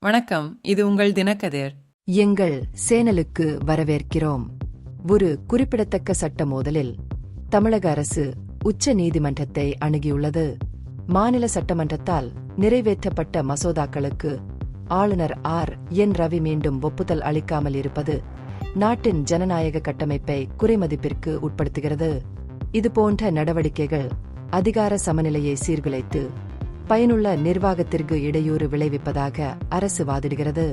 வணக்கம், இது உங்கள் தினக்கதிர். எங்கள் சேனலுக்கு வரவேற்கிறோம். ஒரு குறிப்பிடத்தக்க சட்ட மோதலில் தமிழக அரசு உச்ச நீதிமன்றத்தை அணுகியுள்ளது. மாநில சட்டமன்றத்தால் நிறைவேற்றப்பட்ட மசோதாக்களுக்கு ஆளுநர் என் ரவி மீண்டும் ஒப்புதல் அளிக்காமல் இருப்பது நாட்டின் ஜனநாயக கட்டமைப்பை குறைமதிப்பிற்கு உட்படுத்துகிறது. இதுபோன்ற நடவடிக்கைகள் அதிகார சமநிலையை சீர்குலைத்து பயனுள்ள நிர்வாகத்திற்கு இடையூறு விளைவிப்பதாக அரசு வாதிடுகிறது.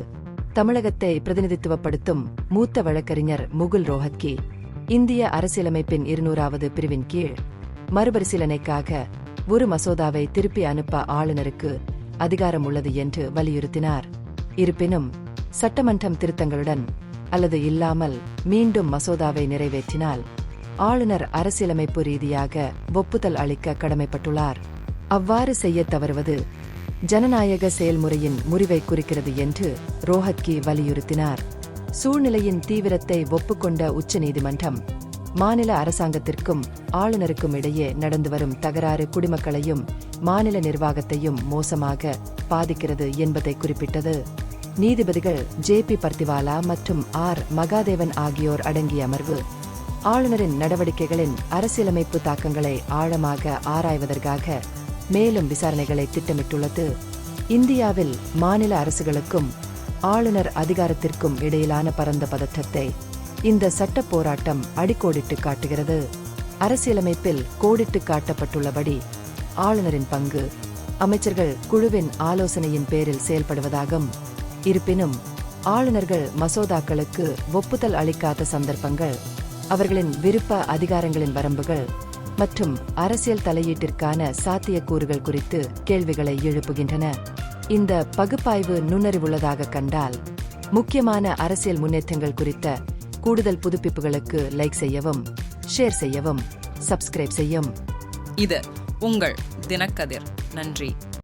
தமிழகத்தை பிரதிநிதித்துவப்படுத்தும் மூத்த வழக்கறிஞர் முகுல் ரோஹத்கி இந்திய அரசியலமைப்பின் 200வது பிரிவின் கீழ் மறுபரிசீலனைக்காக ஒரு மசோதாவை திருப்பி அனுப்ப ஆளுநருக்கு அதிகாரம் உள்ளது என்று வலியுறுத்தினார். இருப்பினும் சட்டமன்றம் திருத்தங்களுடன் அல்லது இல்லாமல் மீண்டும் மசோதாவை நிறைவேற்றினால் ஆளுநர் அரசியலமைப்பு ரீதியாக ஒப்புதல் அளிக்க கடமைப்பட்டுள்ளார். அவ்வாறு செய்ய தவறுவது ஜனநாயக செயல்முறையின் முறிவை குறிக்கிறது என்று ரோஹத்கி வலியுறுத்தினார். சூழ்நிலையின் தீவிரத்தை ஒப்புக்கொண்ட உச்சநீதிமன்றம் மாநில அரசாங்கத்திற்கும் ஆளுநருக்கும் இடையே நடந்து வரும் தகராறு குடிமக்களையும் மாநில நிர்வாகத்தையும் மோசமாக பாதிக்கிறது என்பதை குறிப்பிட்டது. நீதிபதிகள் ஜே.பி. பர்திவாலா மற்றும் மகாதேவன் ஆகியோர் அடங்கிய அமர்வு ஆளுநரின் நடவடிக்கைகளின் அரசியலமைப்பு தாக்கங்களை ஆழமாக ஆராய்வதற்காக மேலும் விசாரணைகளை திட்டமிட்டுள்ளது. இந்தியாவில் மாநில அரசுகளுக்கும் ஆளுநர் அதிகாரத்திற்கும் இடையிலான பரந்த பதற்றத்தை இந்த சட்ட போராட்டம் அடிக்கோடிட்டு காட்டுகிறது. அரசியலமைப்பில் கோடிட்டு காட்டப்பட்டுள்ளபடி ஆளுநரின் பங்கு அமைச்சர்கள் குழுவின் ஆலோசனையின் பேரில் செயல்படுவதாகும். இருப்பினும் ஆளுநர்கள் மசோதாக்களுக்கு ஒப்புதல் அளிக்காத சந்தர்ப்பங்கள் அவர்களின் விருப்ப அதிகாரங்களின் வரம்புகள் மற்றும் அரசியல் தலையீட்டிற்கான சாத்தியக்கூறுகள் குறித்து கேள்விகளை எழுப்புகின்றன. இந்த பகுப்பாய்வு நுண்ணறிவுள்ளதாக கண்டால் முக்கியமான அரசியல் முன்னேற்றங்கள் குறித்த கூடுதல் புதுப்பிப்புகளுக்கு லைக் செய்யவும், ஷேர் செய்யவும், சப்ஸ்கிரைப் செய்யும். இது உங்கள் தினக்கதிர். நன்றி.